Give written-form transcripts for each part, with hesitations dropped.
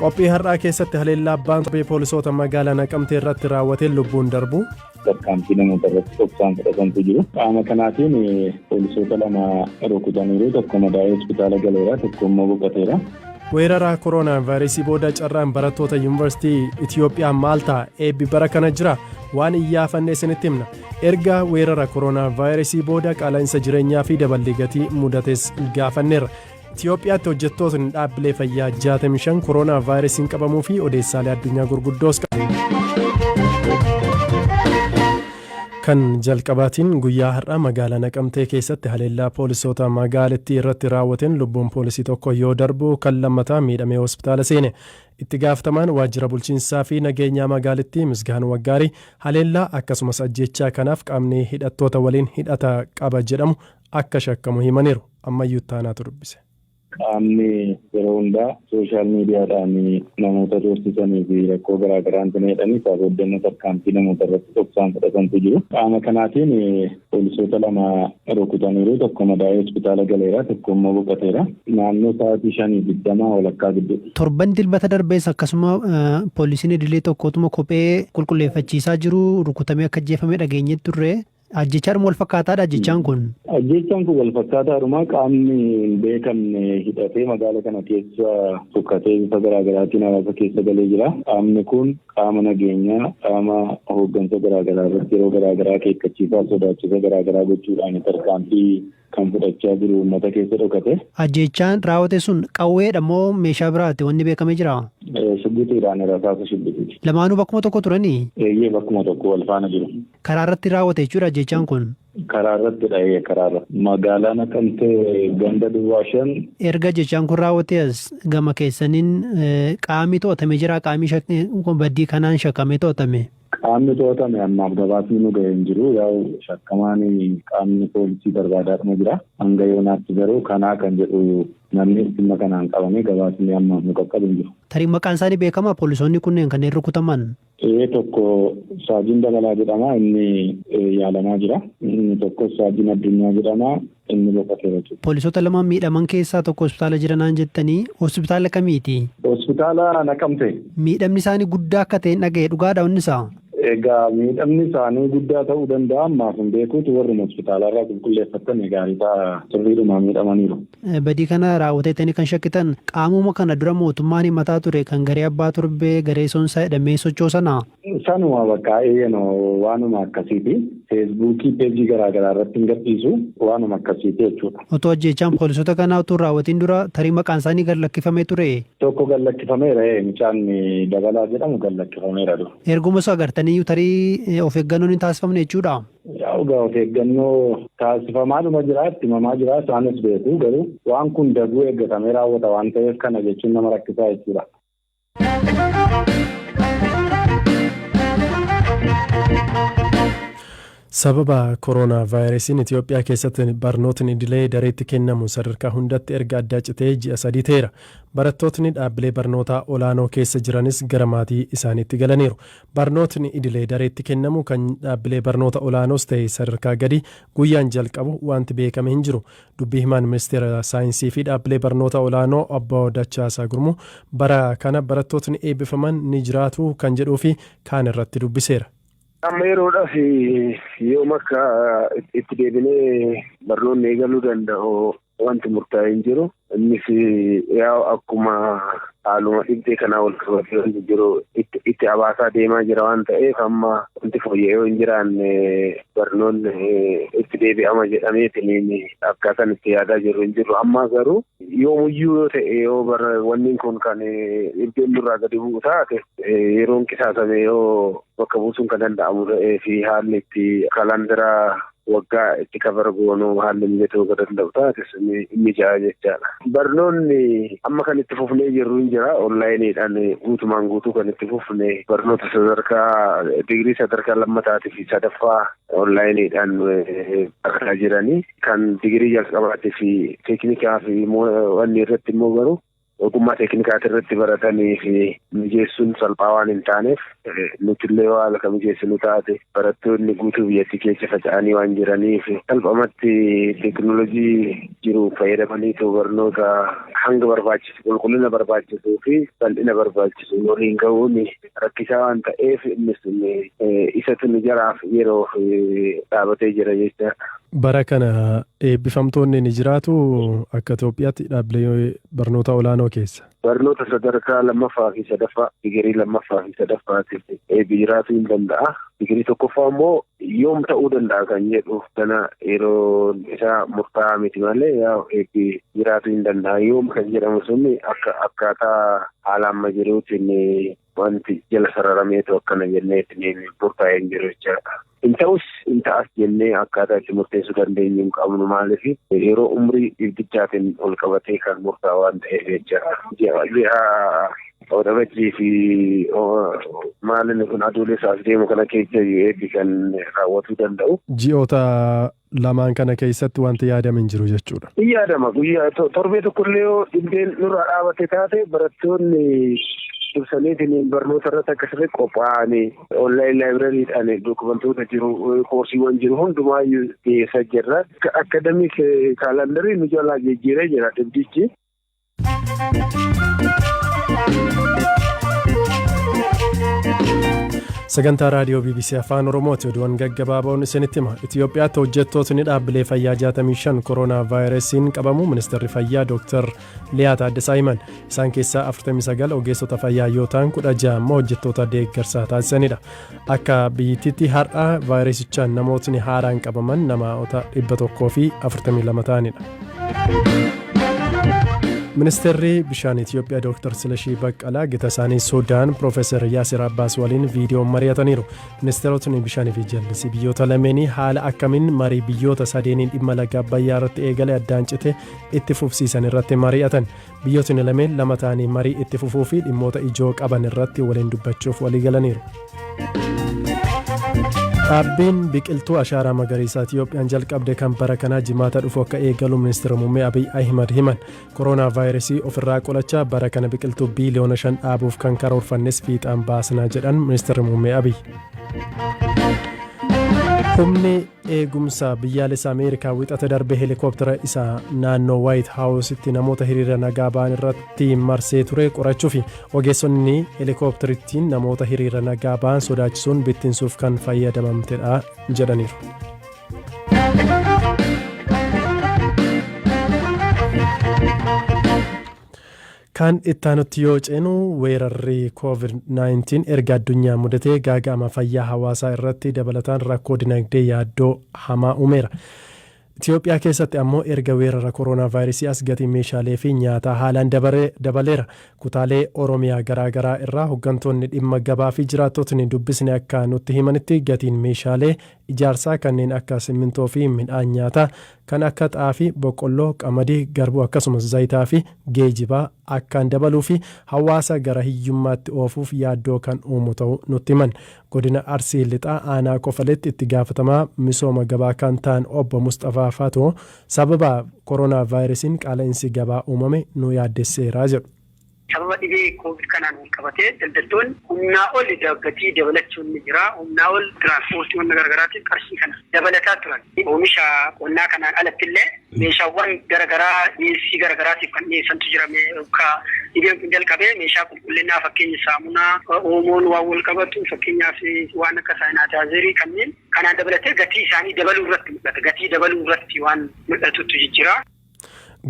qophii har'aa keessatti haleellaa abbaan qabee poolisoota magaalaa Naqamtee irratti raawwateen lubbuun darbu. Tarkaanfii namoota irratti dhoksaan fudhatantu jiru. Qaama kanaatiin poolisoota 2 rukutaniiru, tokko madaa'ee hospitaala galeera, tokko immoo boqoteera. Weerara koronaa vaayirasii booda carraan barattoota yuunivarsiitii Itiyoophiyaa maal ta'a? Eebbi bara kana jira? Waan iyyaafannee isinitti himna. Erga weerara koronaa vaayirasii booda qaala'insa jireenyaa fi dabalii gatii mudates gaafanneerra. Itiyoophiyaatti hojjettootni dhaabbilee fayyaa 65 koronaa vaayirasiin qabamuu fi odeessaalee addunyaa gurguddoos kan jalqabaatiin guyyaa har'aa magaalaa Naqamtee keessatti haleellaa poolisoota magaalattii irratti raawwateen lubbuun poolisii tokko yoo darbu kan lammataa miidhamee hospitaala seene. Itti gaafatamaan waajjira bulchiinsaa fi nageenyaa magaalattii Misgaanuu Waggaarii haleellaa akkasumas ajjechaa kanaaf qaamni hidhattoota waliin hidhata qaba jedhamu akka shakkamu himaniiru. Ammayyuu taanaatu dubbise. Qaamni yeroo hundaa sooshaal miidiyaadhaan namoota doorsisanii fi rakkoo garaagaraan jedhanii sababoota tarkaanfii namoota irratti dhoksaan fudhatantu jiru. Qaama kanaatiin poolisoota 2 rukutaniiru, tokko madaa'ee hospitaala galeera, tokko immoo boqoteera. Naannoo sa'aatii 5:20 walakkaa gidduu. Torban dilbata darbees akkasuma poolisiin idilee tokkotuma kophee qulqulleeffachiisaa jiru rukutamee akka ajjeefame dhageenye turre. Ajjechaan wal fakkaataadha ajjechaan kun? Ajjechaan kun wal fakkaataadhuma. Qaamni hin beekamne hidhatee magaala kana keessa tukkatee bifa garaagaraatiin hawaasa keessa galee jira. Qaamni kun qaama nageenyaa, qaama hooggansa garaagaraa irratti yeroo garaagaraa akeekkachiisaa sodaachisa garaagaraa gochuudhaan tarkaanfii kan fudhachaa jiru uummata keessa dhokate. Ajjechaan raawwate sun qawweedha moo meeshaa biraati wanni beekamee jira? Shibbitiidhaan rasaasa shibbitiiti. Lamaanuu bakkuma tokko turanii? Eeyyee bakkuma tokko wal faana jiru. Karaa irratti raawwate jechuudha ajjechaan kun? Karaa irratti dhahee karaa irratti. Magaalaa Naqamtee ganda Duwwaa 5. Erga ajjechaan kun raawwate as gama keessaniin qaamni to'atame jira? Qaamni baddii kanaan shakkamee to'atame? Qaamni to'atame ammaaf gabaasni nu ga'ee hin jiru. Yaa'u shakkamaan qaamni poolisii barbaadaadhuma jira. Hanga yoonaatti garuu kanaa kan jedhu namni dhimma kanaan qabamee gabaasni ammaaf nu qaqqabu hin jiru. Tarii maqaan isaanii beekamaa poolisoonni kunneen kanneen rukutaman? Tokko Saajiin Dabalaa jedhama, inni yaalamaa jira. Inni tokko Saajiin Addunyaa jedhama, inni boqoteera jechuudha. Poolisoota 2 miidhaman keessaa tokko hospitaala jiranaan jettanii hospitaala kamiiti? Hospitaala Naqamtee. Miidhamni isaanii guddaa akka ta'e dhaga'e dhugaadha wanni isaa? Egaa miidhamni isaanii guddaa ta'uu danda'a ammaaf hin beekuutu warri hospitaalarraa qulqulleeffatan gaarii ta'a sirriidhuma miidhamaniiru. Badii kana raawwateetanii kan shakkitan qaamuma kana dura mootummaan himataa ture kan garee abbaa torbee garee soonsaa jedhamee sochoosanaa? Sanuma bakka eeyyano waanuma akkasiiti. Feesbuukii peejii garaagaraa irratti hin gadhiisu waanuma akkasiiti jechuudha. Otoo ajjechaan poolisoota kanaa utuu raawwatiin dura tarii maqaan isaanii gad lakkifamee ture? Tokko gad lakkifameera. Mucaan Dabalaa jedhamu gad lakkifameera dura. Erguma osoo agartanii tarii of eeggannoon hin taasifamne jechuudha? Yaa'u of eeggannoo taasifamaadhuma jira, itti himamaa jira, isaanis beeku garuu waan kun daguu eeggatamee raawwata waan ta'eef kana jechuun nama rakkisaa jechuudha. Sababa koronaa vaayirasiin Itiyoophiyaa keessatti barnootni idilee dareetti kennamu sadarkaa hundatti erga adda citee ji'a 3 ta'eera. Barattootni dhaabbilee barnootaa olaanoo keessa jiranis gara maatii isaaniitti galaniiru. Barnootni idilee dareetti kennamu kan dhaabbilee barnoota olaanoos ta'e sadarkaa gadi guyyaan jalqabu wanti beekame hin jiru. Dubbii himaan ministeera saayinsii fi dhaabbilee barnoota olaanoo Obbo Dachaasaa Gurmuu bara kana barattootni eebbifaman ni jiraatu kan jedhuu fi kaan irratti dubbiseera. Amma yeroodhaaf yoom akka itti deebinee barnoonni eegaluu danda'u wanti murtaa'e hin jiru. Innis yaa'u akkuma haaluma dhibee kanaa wal qabatee jiru itti abaasaa deemaa jira waan ta'eef amma wanti fooyya'ee hin jiraanne barnoonni itti deebi'ama jedhameetiin akkaataan itti yaadaa jiru hin jiru. Amma garuu yoomuyyuu yoo ta'e yoo wanni kun kan dhibeen nurraa gadi bu'u taate yeroon qisaasame yoo bakka buusuun kan danda'amu ta'ee fi haalli itti kalandaraa waggaa itti kabara goonuu haalli mijatuu akka danda'u taates inni ja'a jechaadha. Barnoonni amma kan itti fufnee jirru hin jira. Onlaayiniidhaan guutumaan guutuu kan itti fufne barnoota sadarkaa digirii sadarkaa lammataatii fi sadaffaa onlaayiniidhaan barataa jiranii kan digirii jalqabaatii fi teeknikaa fi wanni irratti immoo garuu ogummaa teeknikaati irratti baratanii fi mijeessuun salphaa waan hin taaneef nuti illee haala kam mijeessinu taate barattoonni guutuu biyyattii keessa faca'anii waan jiraniif salphumatti teekinooloojii jiru fayyadamanii barnoota hanga barbaachisu qulqullina barbaachisuu fi bal'ina barbaachisu waliin ga'uun rakkisaa waan ta'eef innis isatu nu jaraaf yeroo dhaabatee jira jecha. Bara kana eebbifamtoonni ni jiraatu akka Itoophiyaatti dhaabbilee barnoota olaanoo keessa. Barnoota sadarkaa lammaffaa fi sadaffaa digirii lammaffaa fi sadaffaatiif jiraachuu hin danda'a. Digirii tokkoffaa immoo yoom ta'uu danda'a kan jedhu kana yeroo isaa murtaa'aa miti malee eebbi jiraachuu hin danda'a. Yoom kan jedhamu sun akkaataa haala amma jiruutiin wanti jala sararameetu akkana jenneetiin murtaa'ee hin jiru jechaadha. Ta'us hin ta'as jennee akkaataa itti murteessuu dandeenyu hin qabnu maaliif yeroo umrii dhibbichaatiin ol qabatee kan murtaa'u waan ta'eef jechaadha. Odabajii fi maalin kun aduulessaas deemu kana keessa eebbi kan raawwatuu danda'u. Ji'oota lamaan kana keessatti wanti yaadame hin jiru jechuudha. Hin yaadama guyyaa torbee tokkollee yoo dhibeen nurraa dhaabate taate barattoonni dursaniitiin barnoota irratti akkasirratti qophaa'anii onlaayin laayibirariidhaan dokumentoota jiru koorsiiwwan jiru hundumaayyuu dhiyeessaa jirra. Akademiik kaalandarii nu jalaa jijjiiree jira dhibdichi. Sagantaa raadiyoo BBC Afaan Oromooti oduuwwan gaggabaaboon isinitti hima. Itoophiyaatti hojjettootni dhaabbilee fayyaa 65 koronaa vaayirasiin qabamu ministeerri fayyaa Dr. Liyaa Taaddasaa himan. Isaan keessaa 49 ogeessota fayyaa yoo ta'an 16 immoo hojjettoota deeggarsaa taasisanidha. Akka biyyattiitti har'a vaayirasichaan namootni haaraan qabaman namoota 142 ta'anidha. Ministeerri bishaan Itoophiyaa Dr. Silashii Baqqalaa gita isaanii Suudaan Profeesar Yaasir Abbaas waliin viidiyoon mari'ataniiru. Ministeerotni bishaanii fi jallisii biyyoota lameenii haala akkamiin marii biyyoota sadeeniin dhimma laga Abbayyaa irratti eegale addaan cite itti fufsiisan irratti mari'atan. Biyyootni lameen lama ta'anii marii itti fufuu fi dhimmoota ijoo qaban irratti waliin dubbachuuf walii galaniiru. Dhaabbiin biqiltuu ashaaraa magariisaa Itiyoophiyaan jalqabde kan bara kanaa jimaata dhufu akka eegalu ministeera muummee Abiy Ahimad himan. Koronaa vaayirasii ofirraa qolachaa bara kana biqiltuu biiliyoona 5 dhaabuuf kan karoorfannes fiixaan baasnaa jedhan ministeera muummee Abiy. Humni eegumsa biyyaalessaa Ameerikaa wixata darbe helikooптera isaa naannoo White House namoota hiriira nagaa ba'an irratti marsee ture qorachuu fi ogeessonni helikoopterittiin namoota hiriira nagaa ba'an sodaachisuun bittinsuuf kan fayyadamamtedha jedhaniiru. Kan ittaanutti yoo ceenu weerarri COVID-19 erga addunyaa mudatee gaaga'ama fayyaa hawaasaa irratti dabalataan rakkoo dinagdee yaaddoo hamaa uumeera. Itoophiyaa keessatti ammoo erga weerara koronaa vaayirasii as gatii meeshaalee fi nyaataa haalaan dabaleera. Kutaalee Oromiyaa garaagaraa irraa hooggantoonni dhimma gabaa fi jiraattotni dubbisne akka nutti himanitti gatiin meeshaalee ijaarsaa kanneen akka simmintoo fi midhaan nyaataa kan akka xaafii, boqqolloo, qamadii, garbuu akkasumas zayitaa fi geejibaa akkaan dabaluu fi hawaasa gara hiyyummaatti oofuuf yaaddoo kan uumu ta'uu nutti himan. Godina Arsii Lixaa aanaa Kofaletti itti gaafatamaa misooma gabaa kan ta'an obbo Mustafaa Fatoo sababa koronaa vaayirasiin qaala'insi gabaa uumame nu yaaddesseera jedhu. Sababa dhibee COVID kanaan wal qabatee daldaltoonni humnaa ol gatii dabalachuun ni jira. Humnaa ol tiraanspoortiiwwan garaagaraatiin qarshii kana dabalataa turan. Oomisha qonnaa kanaan alatti illee meeshaawwan garaagaraa dhiyeessii garaagaraatiif kan dhiyeessantu jira. Dhibeen kun jalqabee meeshaa qulqullinaa fakkeenya saamunaa, oomoon waan wal qabatu fakkeenyaaf waan akka saayinaayizarii kanneen kanaan dabalatee gatii isaanii dabaluu irratti mul'ata. Gatii dabaluu irratti waan mul'atutu jira.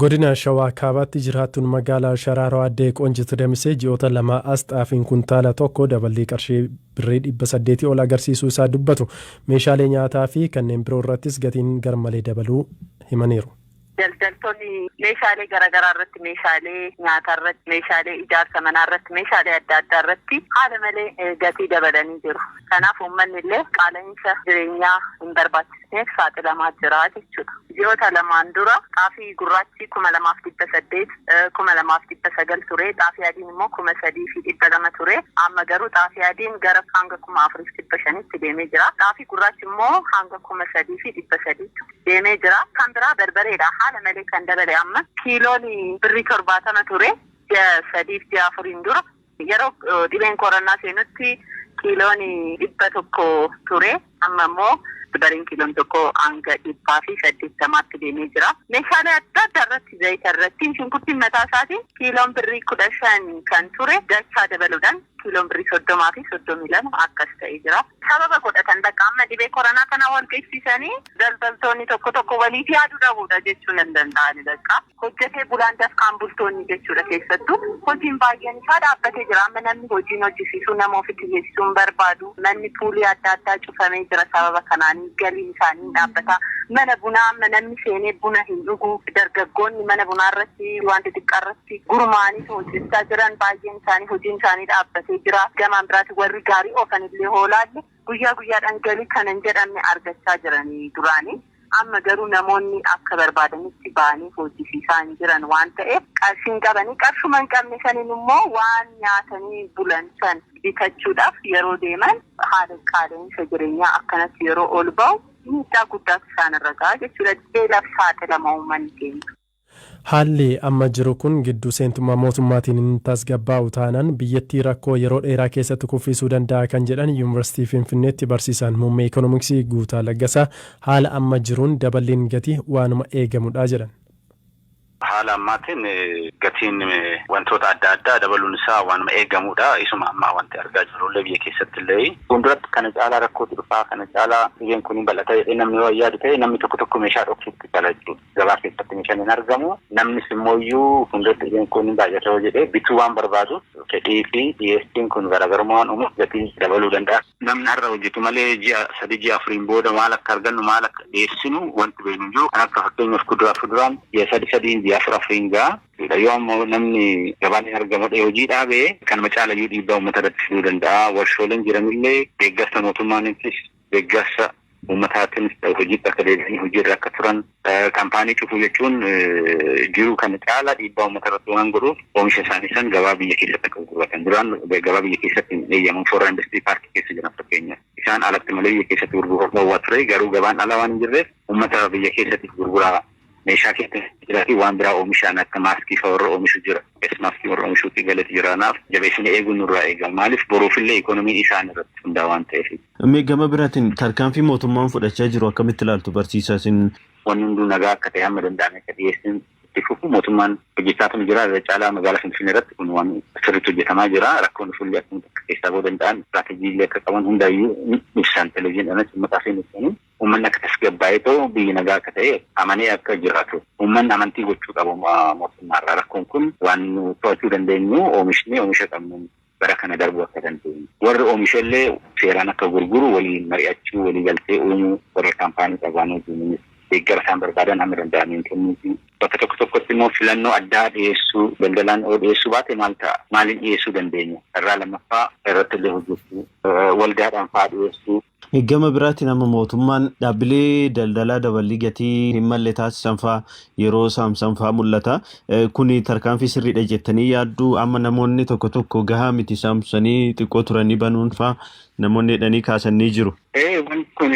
Godina Shawaa Kaabaatti jiraattuun magaalaa Sharaaroo Addee Qoonjitu Damisee ji'oota lama as xaafiin kuntaala tokko dabalii qarshii birrii 800 ol agarsiisuu isaa dubbatu. Meeshaalee nyaataa fi kanneen biroo irrattis gatiin garmalee dabaluu himaniiru. Daldaltoonni meeshaalee garaagaraa irratti, meeshaalee nyaataa irratti, meeshaalee ijaarsa manaa irratti, meeshaalee adda addaa irratti haala malee gatii dabalanii jiru. Kanaaf uummanni illee qaala'insa jireenyaa hin barbaachisneef saaxilamaa jira jechuudha. Ji'oota lamaan dura xaafii gurraachi 2,800, 2,900 ture. Xaafii adiin immoo 3,200 ture. Amma garuu xaafii adiin gara hanga 4,500tti deemee jira. Xaafii gurraachi immoo hanga 3,300 deemee jira. Kan biraa barbareedha. Haala malee kan dabale amma kiiloon birrii 70 ture. sadiif ji'a afuriin dura yeroo dhibeen koronaa seenutti kiiloon 100 ture amma immoo bariin kiiloon tokko hanga 180 deemee jira. Meeshaalee adda addaa irratti zayita irratti shunkurtiin mataa isaatiin kiiloon birrii 15 kan ture dachaa dabaluudhaan kiiloon birrii 30 fi 32 akkas ta'ee jira. Sababa godhatan bakka amma dhibee koronaa kana wal qeessisanii daldaltoonni tokko waliif yaaduu dhabuudha jechuun hin danda'ani bakka. Hojjetee bulaan dafqaan bultoonni jechuudha keessattuu hojiin baay'een isaa dhaabbatee jira. Amma namni hojiin hojjisiisuu nama ofitti geessisuun barbaadu. Manni puulii adda addaa cufamee jira sababa kanaan galiin isaanii dhaabbata. Mana bunaa amma namni seenee buna hin dhugu. Dargaggoonni mana bunaa irratti wanti xiqqaa irratti gurmaa'anii hojjechaa jiran baay'een isaanii hojiin isaanii dhaabbatee jira. Gamaan biraatti warri gaarii oofanillee hoolaalle guyyaa guyyaadhaan galii kan hin jedhamne argachaa jiranii duraanii. Amma garuu namoonni akka barbaadanitti ba'anii hojjisiisaa jiran waan ta'eef qarshiin qabanii qarshuma hin qabne saniin immoo waan nyaatanii bulan san bitachuudhaaf yeroo deeman haala qaala'insa jireenyaa akkanatti yeroo ol ba'u miidhaa guddaatu isaan irra ga'a jechuudha. Beelaaf saaxilama uummanni keenya. Haalli amma jiru kun gidduu seentummaa mootummaatiin hin tasgabbaa'u taanaan biyyattii rakkoo yeroo dheeraa keessatti kuffisuu danda'a kan jedhan Yuunivarsiitii Finfinneetti barsiisaan muummee Ikoonomiksii Guutaa Laggasaa haala amma jiruun daballiin gatii waanuma eegamudha jedhan. Haala ammaatiin gatiin wantoota adda addaa dabaluun isaa waanuma eegamudha. Isuma ammaa wanti argaa jirrullee biyya keessatti illee fuulduratti kana caalaa rakkootu dhufaa kana caalaa biyyan kun bal'ata jedhee namni yoo yaadu ta'e namni tokko meeshaa dhoksuutti jala jechuudha. Gabaa keessatti meeshaan hin argamu. Namnis immoo fuulduratti biyyan kun baay'ata yoo jedhee bituu waan barbaadu fedhii fi dhiyeessiin kun garaagarummaa waan uumuuf gatii dabaluu danda'a. Namni har'a hojjetu malee ji'a 3-4 booda maal akka argannu maal akka dhiyeessinu wanti beeknu jiru. Kan akka fakkeenyaaf kuduraa fi fuduraan ji'a 3 Afriingaa yoo ammoo namni gabaan hin argamne hojii dhaabee kan macaalayyuu dhiibbaa uummata irratti fiduu danda'a. Warshooleen jiranillee deeggarsa mootummaanis deeggarsa uummataatiinis hojii akka deebi'anii hojiirra akka turan kaampaanii cufuu jechuun jiru kan caalaa dhiibbaa uummata irratti waan godhuuf oomisha isaanii san gabaa biyya keessatti akka gurguratan. Duraan gabaa biyya keessatti hin eeyyaman foorraa industirii paarkii keessa jiran fakkeenyaaf. Isaan alatti malee biyya keessatti gurguruuf dhowwaa ture garuu gabaan alaa waan hin jirreef uummata biyya keessatti gurguraa. Meeshaa keessatti jiraati waan biraa oomishaan akka maaskii fa'aa warra oomishu jira. Maaskii warra oomishuutti galatti jiraanaaf jabeessanii eeguun nurraa eegama. Maaliif boruufillee ikoonomii isaan irratti hundaa waan ta'eef. Gama biraatiin tarkaanfii mootummaan fudhachaa jiru akkamitti ilaaltu barsiisaa isin? Wanni hunduu nagaa akka ta'e hamma danda'ame akka dhiyeessin itti fufu mootummaan hojjetaatu jira. Irra caalaa magaalaa Finfinnee irratti kun waan sirriitti hojjetamaa jira. Rakkoon fuullee akkamitti akka keessaa ba'uu danda'an istiraatiijiilee akka qaban hundaayyuu ibsaan televezyiiniidhaan uummataaf hin ibsanii. Uummanni akka tasgabbaa'ee ta'u biyyi nagaa akka ta'e amanee akka jiraatu. Uummanni amantii gochuu qabu mootummaarraa. Rakkoon kun waan to'achuu dandeenyu oomishni oomisha qabnu bara kana darbuu akka dandeenyu. Warri oomishallee seeraan akka gurguru waliin mari'achuu walii galtee uumuu warra kaampaanii qabaan hojiin deeggara isaan barbaadan hamma danda'aniin kennuufi. Bakka tokkotti immoo filannoo addaa dhiyeessuu daldalaan yoo dhiyeessuu baate maal ta'a? Maaliin dhiyeessuu dandeenya? Irraa lammaffaa irratti illee hojjechuu waldaadhaan fa'aa dhiyeessuu. Gama biraatiin amma mootummaan dhaabbilee daldalaa daballii gatii hin malle taasisan fa'aa yeroo saamsan fa'aa mul'ata. Kuni tarkaanfii sirriidha jettanii yaaddu amma namoonni tokko gahaa miti saamsanii xiqqoo turanii banuun fa'aa namoonni hidhanii kaasanii jiru. Wanti kun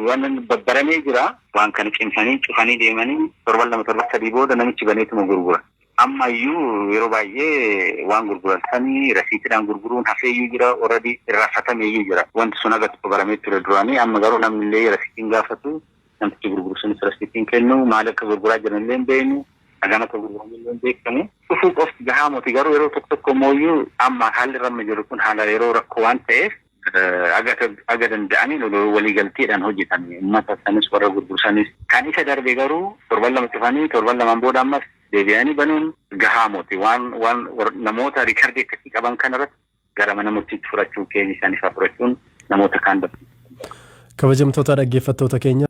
waan babbaramee jira. Waan kana cimsanii cufanii deemanii 7-3 booda namichi baneetuma gurgura. Ammayyuu yeroo baay'ee waan gurguratanii rasiitiidhaan gurguruun hafeeyyuu jira already irraafatameeyyuu jira. Wanti sun akka tokko baramee ture duraanii amma garuu namni illee rasiitiin gaafatu namtichi gurguru sunis rasiitiin kennu maal akka gurguraa jiran illee hin beeknu hagam akka gurguramu illee hin beekamu. Dhufuu qofti gahaa moti garuu yeroo tokko mooyyuu amma haalli ramma jiru kun haala yeroo rakkoo waan ta'eef aga danda'anii waliigalteedhaan hojjetan uummata sanis warra gurgursanis kan isa darbe garuu 7 cufanii 7 booda ammas deebi'anii banuun gahaa moti waan namoota riikardii akkasii qaban kanarratti gara mana murtiitti fudhachuu keenya isaanii fa'aa fudhachuun namoota kaan dabsu. Kabajamtoota dhaggeeffattoota keenya